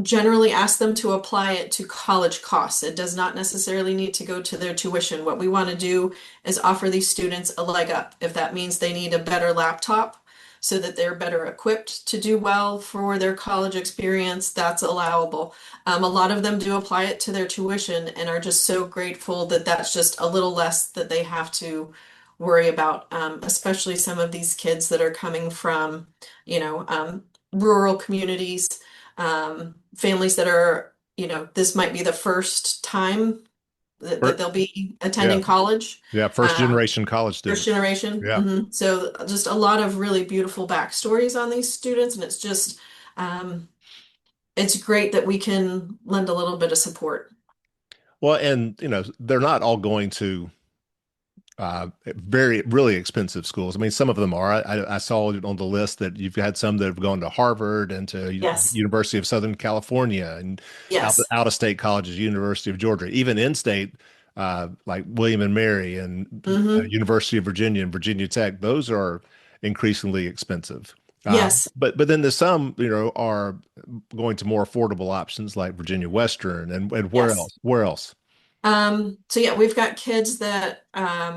generally ask them to apply it to college costs. It does not necessarily need to go to their tuition. What we want to do is offer these students a leg up. If that means they need a better laptop so that they're better equipped to do well for their college experience, that's allowable. A lot of them do apply it to their tuition and are just so grateful that that's just a little less that they have to worry about, especially some of these kids that are coming from, you know, um, rural communities, families that are, this might be the first time that Fir- they'll be Yeah. attending college. Yeah. First Uh, generation college First students. generation. Yeah. So just a lot of really beautiful backstories on these students, and um, it's great that we can lend a little bit of support. Well, and they're not all going to very really expensive schools. I mean, some of them are. I saw on the list that you've had some that have gone to Harvard and to Yes, University of Southern California and yes, out of state colleges, University of Georgia, even in state. like William and Mary and Hmm. University of Virginia and Virginia Tech, those are increasingly expensive. Yes. But then the some, are going to more affordable options like Virginia Western and where Yes. else? Where else? So yeah, we've got kids that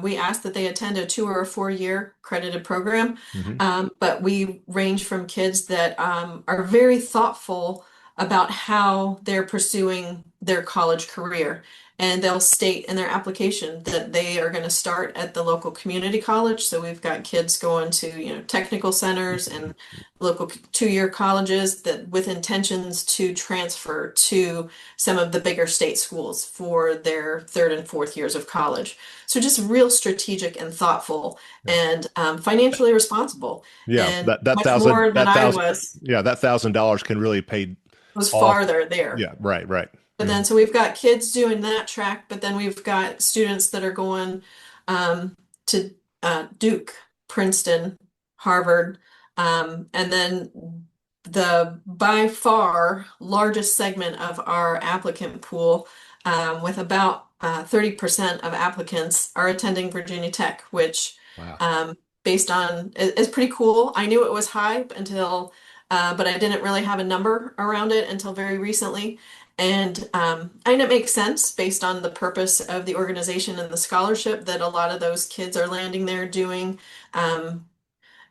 we ask that they attend a 2 or 4 year credited program. Hmm. But we range from kids that are very thoughtful about how they're pursuing their college career. And they'll state in their application that they are going to start at the local community college. So we've got kids going to, technical centers and local 2 year colleges that with intentions to transfer to some of the bigger state schools for their third and fourth years of college. So just real strategic and thoughtful Yeah. and financially responsible Yeah, and that much thousand more than that I thousand was yeah, that $1,000 can really pay was off. farther there. Yeah, right, right. But then, so we've got kids doing that track, but then we've got students that are going to Duke, Princeton, Harvard, and then the by far largest segment of our applicant pool, with about 30% of applicants are attending Virginia Tech, which Wow. based on is pretty cool. I knew it was high until, but I didn't really have a number around it until very recently. And it makes sense based on the purpose of the organization and the scholarship that a lot of those kids are landing there doing um,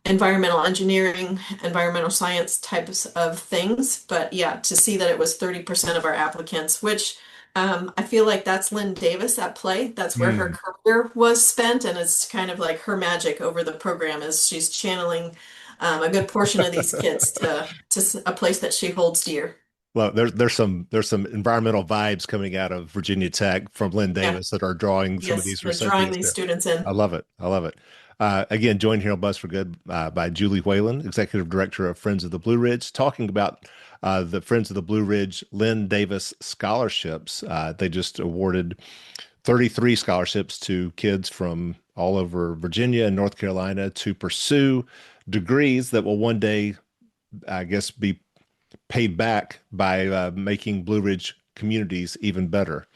environmental engineering, environmental science types of things. But yeah, to see that it was 30% of our applicants, which I feel like that's Lynn Davis at play. That's where her Mm. career was spent, and it's kind of like her magic over the program is she's channeling a good portion of these kids to a place that she holds dear. Well, there's some environmental vibes coming out of Virginia Tech from Lynn Yeah. Davis that are drawing some of Yes, these they're drawing recipients these there. students in. I love it. I love it. Again, joined here on Buzz for Good by Julie Whalen, Executive Director of Friends of the Blue Ridge, talking about the Friends of the Blue Ridge Lynn Davis scholarships. They just awarded 33 scholarships to kids from all over Virginia and North Carolina to pursue degrees that will one day, I guess, be paid back by making Blue Ridge communities even better.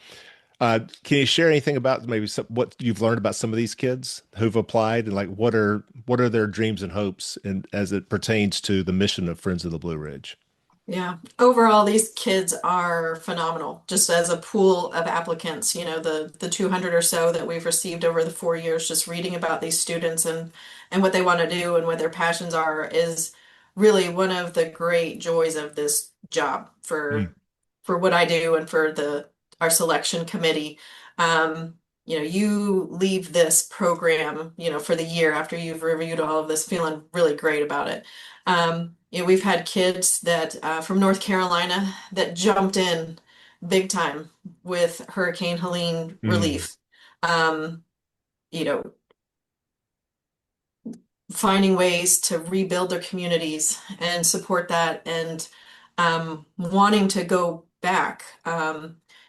Can you share anything about maybe what you've learned about some of these kids who've applied and like what are their dreams and hopes and as it pertains to the mission of Friends of the Blue Ridge? Yeah. Overall, these kids are phenomenal. Just as a pool of applicants, the 200 or so that we've received over the 4 years, just reading about these students and what they want to do and what their passions are is really one of the great joys of this job Mm. for what I do and for the our selection committee. You leave this program, for the year after you've reviewed all of this, feeling really great about it. We've had kids that from North Carolina that jumped in big time with Hurricane Helene Mm. relief. Um, you know, Finding ways to rebuild their communities and support that and wanting to go back.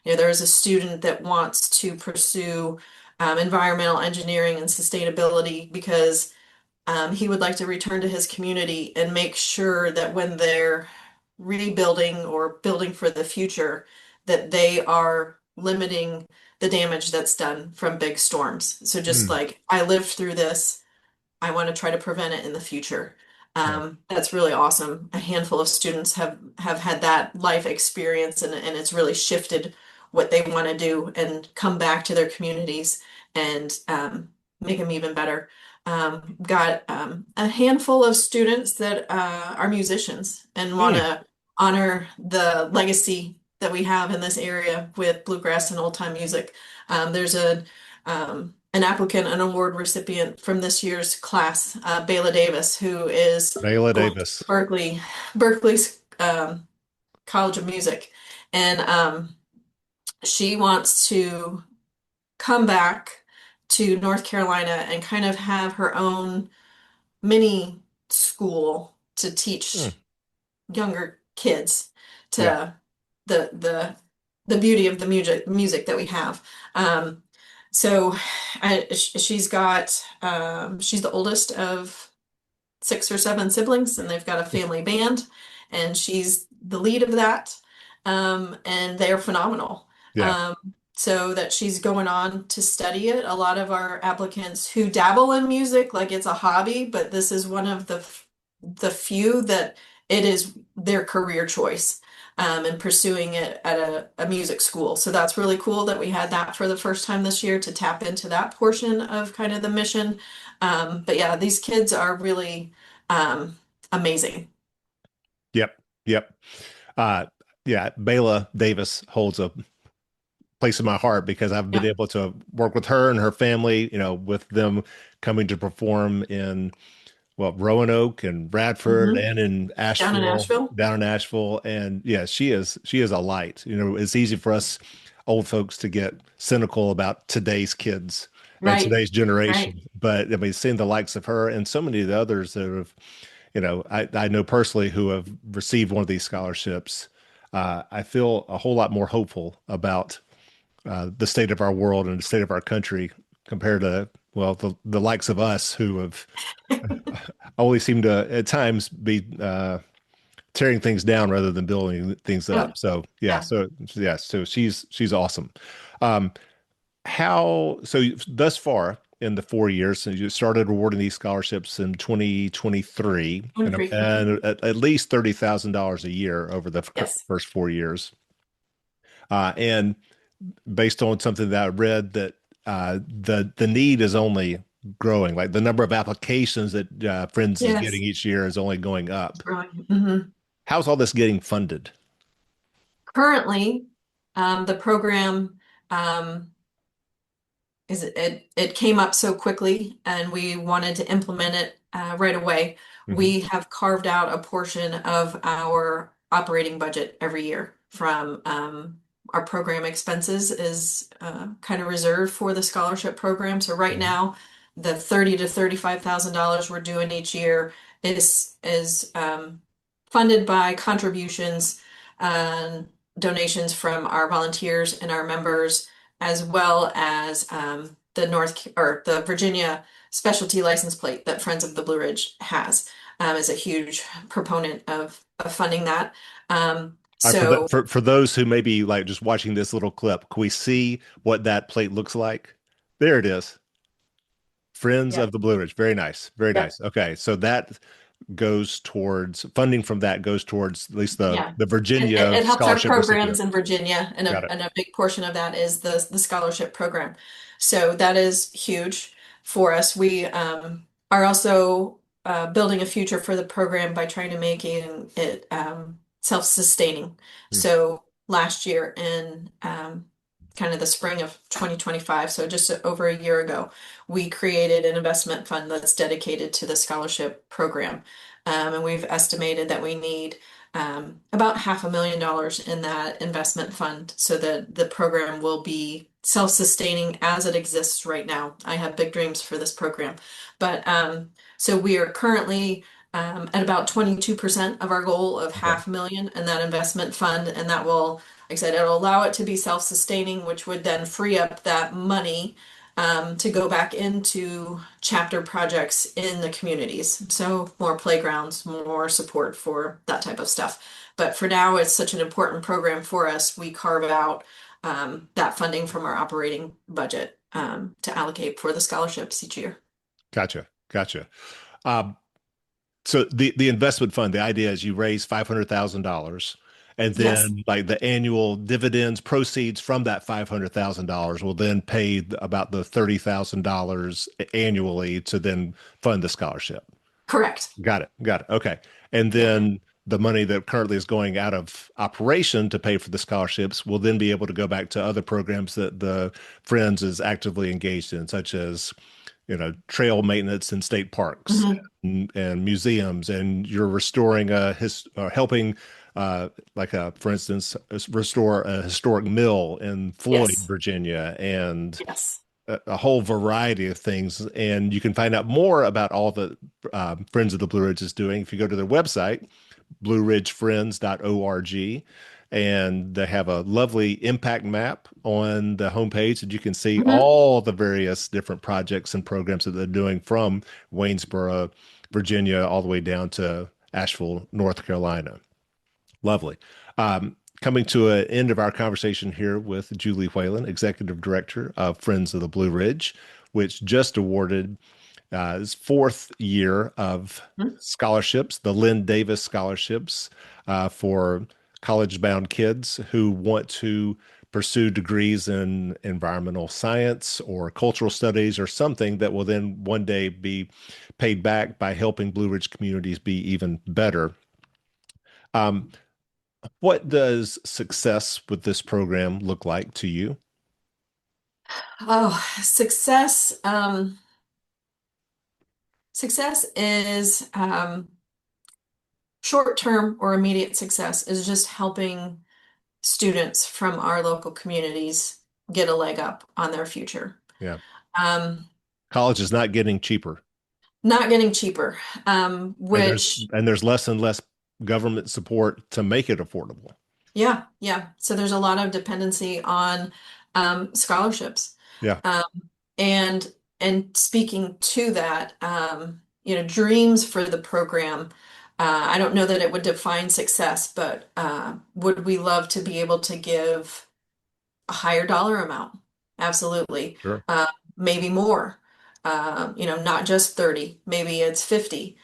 There's a student that wants to pursue environmental engineering and sustainability because he would like to return to his community and make sure that when they're rebuilding or building for the future, that they are limiting the damage that's done from big storms. So just Mm. like I lived through this, I want to try to prevent it in the future. Yeah. That's really awesome. A handful of students have had that life experience and it's really shifted what they want to do and come back to their communities and make them even better. Got a handful of students that are musicians and want Mm. to honor the legacy that we have in this area with bluegrass and old time music. There's an applicant, an award recipient from this year's class, Bayla Davis, who is Viola going to Davis. Berkeley's College of Music, and she wants to come back to North Carolina and kind of have her own mini school to Mm. teach younger kids Yeah. to the beauty of the music that we have. So she's got she's the oldest of 6 or 7 siblings, and they've got a family band, and she's the lead of that. And they're phenomenal. Yeah. Um, so that she's going on to study it. A lot of our applicants who dabble in music, like it's a hobby, but this is one of the few that it is their career choice, and pursuing it at a music school. So that's really cool that we had that for the first time this year to tap into that portion of kind of the mission. But yeah, these kids are really amazing. Yep. Yep. Uh, yeah, Bayla Davis holds a place in my heart because I've been Yeah. able to work with her and her family, with them coming to perform in, well, Roanoke and Bradford Hmm. and in Down in Asheville, Asheville. down in Asheville. And yeah, she is a light. It's easy for us old folks to get cynical about today's kids and Right. today's Right. generation. But I mean, seeing the likes of her and so many of the others that have, I know personally who have received one of these scholarships, I feel a whole lot more hopeful about the state of our world and the state of our country compared to, well, the likes of us who have always seem to at times be tearing things down rather than building things Yeah. up. So yeah, Yeah. so she's awesome. Um, so thus far in the 4 years since you started awarding these scholarships in 2023, and, 23. and at least $30,000 a year over the Yes. first 4 years, and based on something that I read that the need is only growing. Like the number of applications that Friends is getting Yes. each year is only going up. Growing. Mhm. How's all this getting funded? Currently, the program um, it came up so quickly and we wanted to implement it right away. Hmm. We have carved out a portion of our operating budget every year from our program expenses is kind of reserved for the scholarship program. So right Hmm. now, the $30,000 to $35,000 we're doing each year is funded by contributions and donations from our volunteers and our members, as well as the Virginia specialty license plate that Friends of the Blue Ridge has, is a huge proponent of funding that. All right, So for those who may be like just watching this little clip, can we see what that plate looks like? There it is. Friends yeah, of the Blue Ridge. Very nice. Very yep, nice. Okay, so that goes towards funding from that goes towards at least the yeah. the It, Virginia it helps our scholarship programs recipient. in Virginia, and Got a, it. and a big portion of that is the scholarship program. So that is huge for us. We are also building a future for the program by trying to making it self-sustaining. Hmm. So last year in kind of the spring of 2025, so just over a year ago, we created an investment fund that's dedicated to the scholarship program. And we've estimated that we need about $500,000 in that investment fund so that the program will be self-sustaining as it exists right now. I have big dreams for this program. But so we are currently at about 22% of our goal of Okay. 500,000 in that investment fund. And that will, like I said, it'll allow it to be self-sustaining, which would then free up that money to go back into chapter projects in the communities. So more playgrounds, more support for that type of stuff. But for now, it's such an important program for us. We carve out that funding from our operating budget to allocate for the scholarships each year. Gotcha. Gotcha. Um, so the investment fund, the idea is you raise $500,000 and Yes, then like the annual dividends proceeds from that $500,000 will then pay about the $30,000 annually to then fund the scholarship. correct. Got it. Got it. Okay. And Yeah. then the money that currently is going out of operation to pay for the scholarships will then be able to go back to other programs that the Friends is actively engaged in, such as, trail maintenance in state parks Mhm. and museums. And you're restoring helping, for instance, restore a historic mill in Floyd, Yes. Virginia, and Yes. a whole variety of things. And you can find out more about all that Friends of the Blue Ridge is doing if you go to their website, blueridgefriends.org. And they have a lovely impact map on the homepage that you can see Mhm. all the various different projects and programs that they're doing from Waynesboro, Virginia, all the way down to Asheville, North Carolina. Lovely. coming to an end of our conversation here with Julie Whalen, Executive Director of Friends of the Blue Ridge, which just awarded its fourth year of scholarships, the Lynn Davis scholarships, for college-bound kids who want to pursue degrees in environmental science or cultural studies or something that will then one day be paid back by helping Blue Ridge communities be even better. What does success with this program look like to you? Oh, success. Success is short-term or immediate success is just helping students from our local communities get a leg up on their future. Yeah. Um, College is not getting cheaper. Not getting cheaper, which And there's less and less government support to make it affordable. yeah. So there's a lot of dependency on scholarships. Yeah. And speaking to that, dreams for the program. I don't know that it would define success, but would we love to be able to give a higher dollar amount? Absolutely. Sure. Maybe more. Not just 30, maybe it's 50.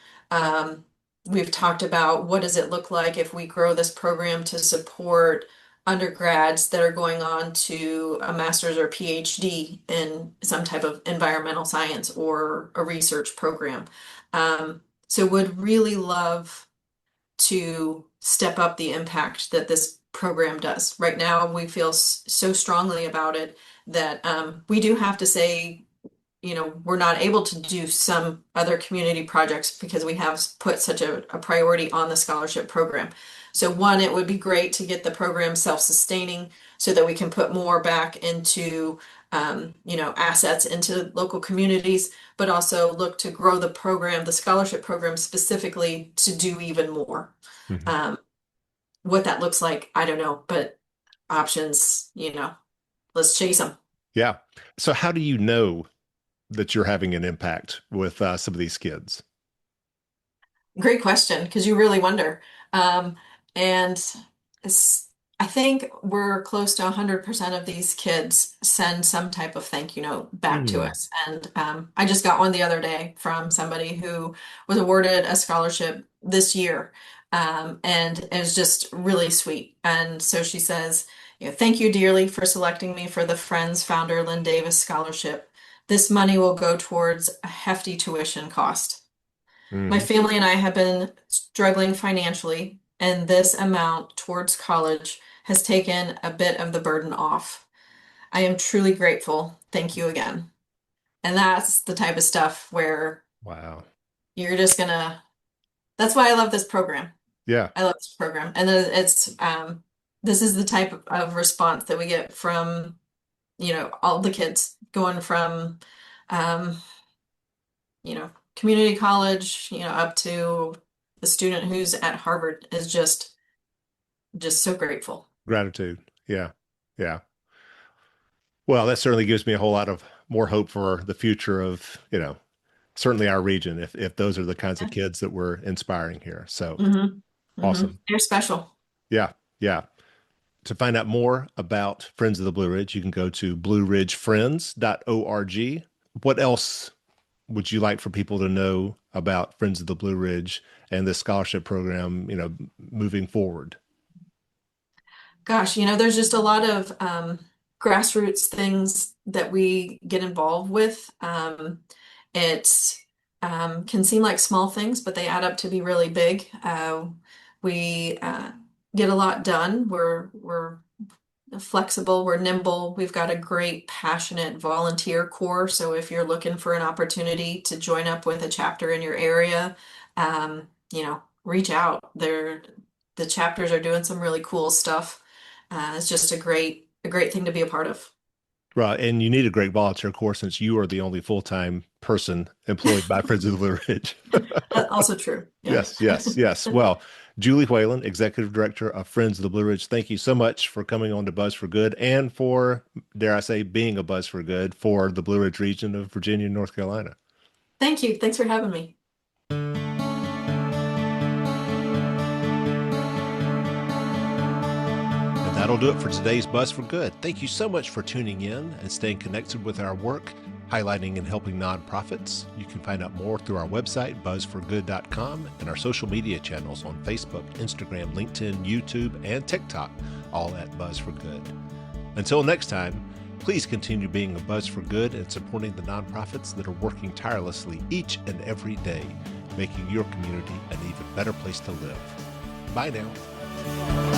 We've talked about what does it look like if we grow this program to support undergrads that are going on to a master's or PhD in some type of environmental science or a research program. So would really love to step up the impact that this program does. Right now, we feel so strongly about it that we do have to say, we're not able to do some other community projects because we have put such a priority on the scholarship program. So one, it would be great to get the program self-sustaining so that we can put more back into, assets into local communities, but also look to grow the program, the scholarship program specifically to do even more. Mm-hmm. What that looks like, I don't know, but options, let's chase them. Yeah. So how do you know that you're having an impact with some of these kids? Great question, because you really wonder. And I think we're close to 100% of these kids send some type of thank you note back to us. And I just got one the other day from somebody who was awarded a scholarship this year. And it was just really sweet. And so she says, thank you dearly for selecting me for the Friends Founder Lynn Davis Scholarship. This money will go towards a hefty tuition cost. My family and I have been struggling financially, and this amount towards college has taken a bit of the burden off. I am truly grateful. Thank you again. And that's the type of stuff where Wow. you're just that's why I love this program. Yeah. I love this program. And it's this is the type of response that we get from, all the kids going from community college, up to the student who's at Harvard is just so grateful. Gratitude. Yeah. Yeah. Well, that certainly gives me a whole lot of more hope for the future of, certainly our region, if those are the kinds of kids that we're inspiring here. So awesome. You're special. Yeah. Yeah. To find out more about Friends of the Blue Ridge, you can go to blueridgefriends.org. What else would you like for people to know about Friends of the Blue Ridge and this scholarship program, moving forward? Gosh, there's just a lot of grassroots things that we get involved with. It can seem like small things, but they add up to be really big. We get a lot done. We're flexible, we're nimble. We've got a great, passionate volunteer corps. So if you're looking for an opportunity to join up with a chapter in your area, reach out. The chapters are doing some really cool stuff. It's just a great thing to be a part of. Right. And you need a great volunteer corps since you are the only full-time person employed by Friends of the Blue Ridge. Also true. Yeah. Yes. Well, Julie Whalen, Executive Director of Friends of the Blue Ridge, thank you so much for coming on to Buzz for Good and for, dare I say, being a Buzz for Good for the Blue Ridge region of Virginia and North Carolina. Thank you. Thanks for having me. That'll do it for today's Buzz for Good. Thank you so much for tuning in and staying connected with our work, highlighting and helping nonprofits. You can find out more through our website, buzzforgood.com, and our social media channels on Facebook, Instagram, LinkedIn, YouTube, and TikTok, all at Buzz for Good. Until next time, please continue being a Buzz for Good and supporting the nonprofits that are working tirelessly each and every day, making your community an even better place to live. Bye now.